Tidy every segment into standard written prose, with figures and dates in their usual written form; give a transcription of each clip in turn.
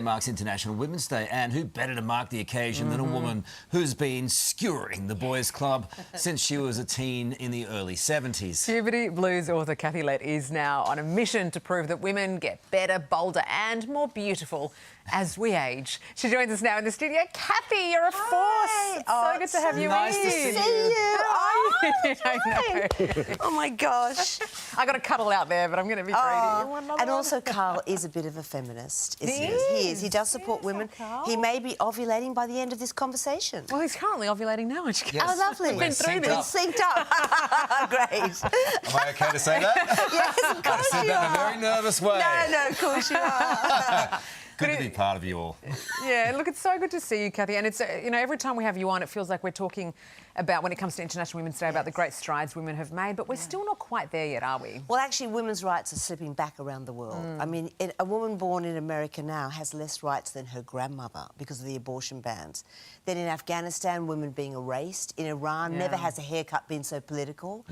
Marks International Women's Day, and who better to mark the occasion than a woman who's been skewering the boys' club since she was a teen in the early 70s. Puberty Blues author Kathy Lette is now on a mission to prove that women get better, bolder and more beautiful as we age. She joins us now in the studio. Kathy, you're a force. It's so good to have you nice in. to see you. I know. Oh my gosh. I got a cuddle out there, but I'm going to be greedy. And also Carl is a bit of a feminist, isn't he? He is. He does support women. Carl. He may be ovulating by the end of this conversation. Well, he's currently ovulating now. Yes. Oh, lovely. We're been through synced this. up. Synced up. Great. Am I okay to say that? Yes, of I course said you that in a are. very nervous way. No, of course you are. Good to be part of you all. Yeah, look, it's so good to see you, Kathy. And it's, you know, every time we have you on, it feels like we're talking about, when it comes to International Women's Day, about the great strides women have made, but we're still not quite there yet, are we? Well, actually, women's rights are slipping back around the world. I mean, a woman born in America now has less rights than her grandmother because of the abortion bans. Then in Afghanistan, women being erased. In Iran, never has a haircut been so political.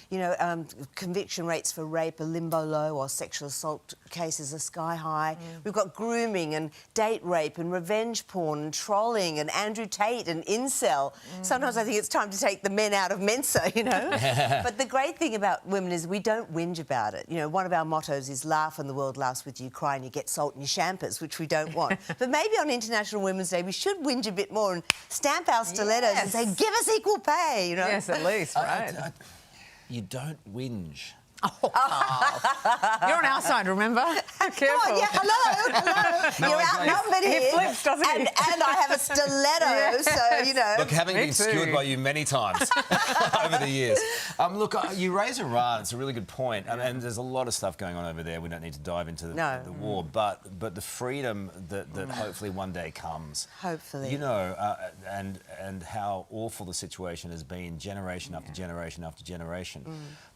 You know, conviction rates for rape are limbo low, or sexual assault cases are sky high. We've got grooming and date rape and revenge porn and trolling and Andrew Tate and incel. Sometimes I think it's time to take the men out of Mensa, you know. But the great thing about women is we don't whinge about it. You know, one of our mottos is laugh and the world laughs with you, cry and you get salt in your champers, which we don't want. But maybe on International Women's Day we should whinge a bit more and stamp our stilettos and say, give us equal pay, you know. Yes, at least, right? You don't whinge. Oh, Carl. You're on our side, remember? Careful. Oh, yeah, hello. You're outnumbered here. He flips, doesn't he? And I have a stiletto, so, you know. Look, having Me been too. skewered by you many times over the years. Look, you raise Iran. It's a really good point. And there's a lot of stuff going on over there. We don't need to dive into the war. But the freedom that hopefully one day comes. Hopefully. You know, and how awful the situation has been generation after generation after generation.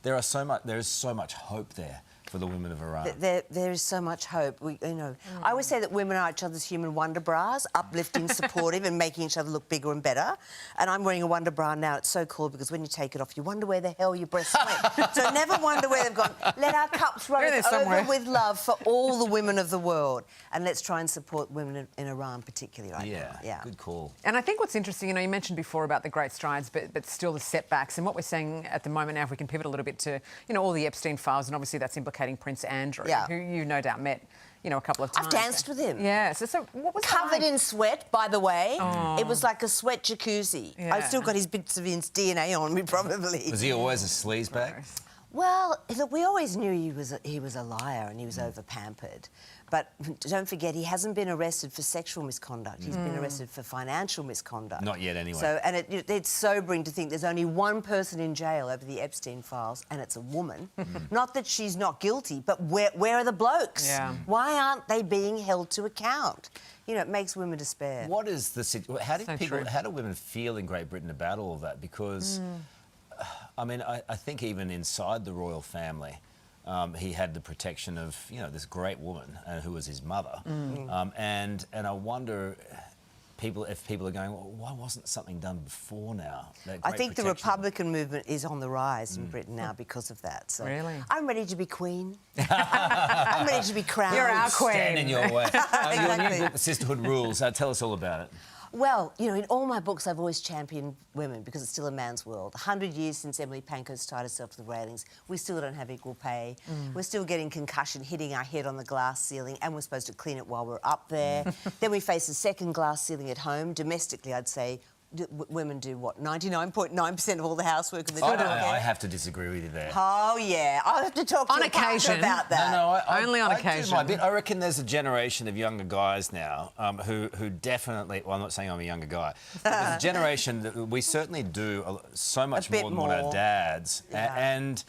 There is so much hope there for the women of Iran. There is so much hope. I always say that women are each other's human wonder bras, uplifting, supportive, and making each other look bigger and better. And I'm wearing a wonder bra now. It's so cool because when you take it off, you wonder where the hell your breasts went. So never wonder where they've gone. Let our cups run over with love for all the women of the world, and let's try and support women in Iran particularly right now. Yeah, good call. And I think what's interesting, you know, you mentioned before about the great strides, but still the setbacks. And what we're seeing at the moment now, if we can pivot a little bit to, you know, all the Epstein files, and obviously that's implicating Prince Andrew, who you no doubt met, you know, a couple of times. I've danced with him. Yeah. So what was covered in sweat, by the way. Oh. It was like a sweat jacuzzi. Yeah. I've still got his bits of his DNA on me, probably. Was he always a sleazebag? Well, look, we always knew he was a liar and he was over-pampered. But don't forget, he hasn't been arrested for sexual misconduct. He's been arrested for financial misconduct. Not yet, anyway. So, and it's sobering to think there's only one person in jail over the Epstein files, and it's a woman. Not that she's not guilty, but where are the blokes? Yeah. Why aren't they being held to account? You know, it makes women despair. What is the situation? How do women feel in Great Britain about all of that? Because, I mean, I think even inside the royal family, he had the protection of, you know, this great woman who was his mother. And I wonder if people are going, well, why wasn't something done before now? I think the Republican movement is on the rise in Britain now because of that. So really? I'm ready to be queen. I'm ready to be crowned. You're our queen. Stand in your way. Your new Exactly. book, Sisterhood Rules. Tell us all about it. Well, you know, in all my books, I've always championed women because it's still a man's world. 100 years since Emily Pankhurst tied herself to the railings, we still don't have equal pay. We're still getting concussion, hitting our head on the glass ceiling, and we're supposed to clean it while we're up there. Then we face a second glass ceiling at home. Domestically, I'd say women do, what, 99.9% of all the housework in the day. I have to disagree with you there. Oh, yeah. I'll have to talk to your partner about that. No, only on I occasion. do my bit. I reckon there's a generation of younger guys now who definitely... Well, I'm not saying I'm a younger guy. But there's a generation that we certainly do so much more than what our dads. And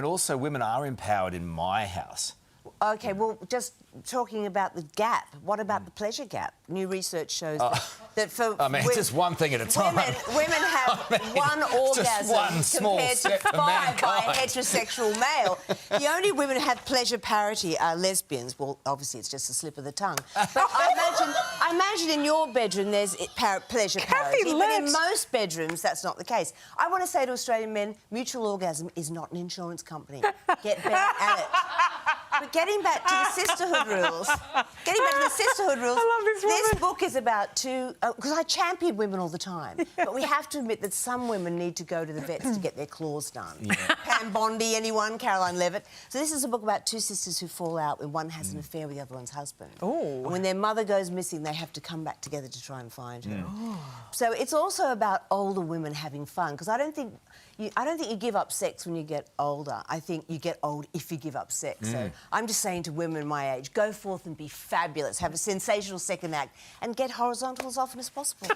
also women are empowered in my house. OK, well, just talking about the gap, what about the pleasure gap? New research shows that for... I mean, it's just one thing at a time. Women have one orgasm one small compared to step for 5 by a mankind. heterosexual male. The only women who have pleasure parity are lesbians. Well, obviously, it's just a slip of the tongue. But I imagine in your bedroom there's pleasure parity. But in most bedrooms, that's not the case. I want to say to Australian men, mutual orgasm is not an insurance company. Get better at it. But getting back to the sisterhood rules. I love this woman. This book is about because I champion women all the time, but we have to admit that some women need to go to the vets to get their claws done. Yeah. Pam Bondi, anyone? Caroline Levitt. So this is a book about two sisters who fall out when one has an affair with the other one's husband. Ooh. And when their mother goes missing, they have to come back together to try and find her. So it's also about older women having fun, because I don't think you give up sex when you get older. I think you get old if you give up sex. So I'm just saying to women my age, go forth and be fabulous, have a sensational second act, and get horizontal as often as possible.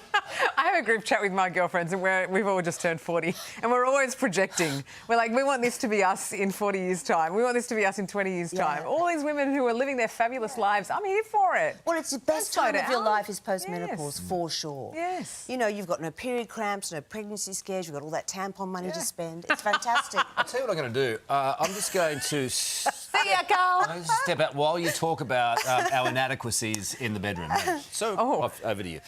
I have a group chat with my girlfriends, and we've all just turned 40, and we're always projecting. We're like, we want this to be us in 40 years' time. We want this to be us in 20 years' time. All these women who are living their fabulous lives, I'm here for it. Well, it's the best time of your life is postmenopause, for sure. Yes. You know, you've got no period cramps, no pregnancy scares, you've got all that tampon money to spend. It's fantastic. I'll tell you what I'm going to do. I'm just going to... See ya, Carl. I'm just step out while you talk about our inadequacies in the bedroom. So, over to you.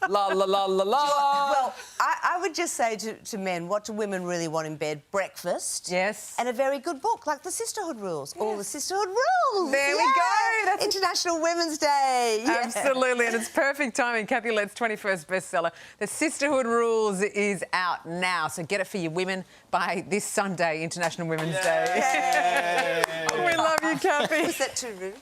La, la, la, la, la. Well, I would just say to men, what do women really want in bed? Breakfast. Yes. And a very good book, like the Sisterhood Rules. All the Sisterhood Rules. There we go. That's International Women's Day. Yeah. Absolutely, and it's perfect timing. Kathy Lette's 21st bestseller, The Sisterhood Rules, is out now. So get it for your women by this Sunday, International Women's Day. We love you, Kathy. Was that too rude?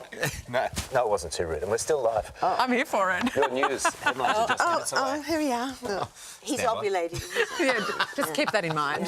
No, it wasn't too rude, and we're still live. I'm here for it. Your news headlines are just minutes away. Here we are. He's ovulating. Yeah, just keep that in mind.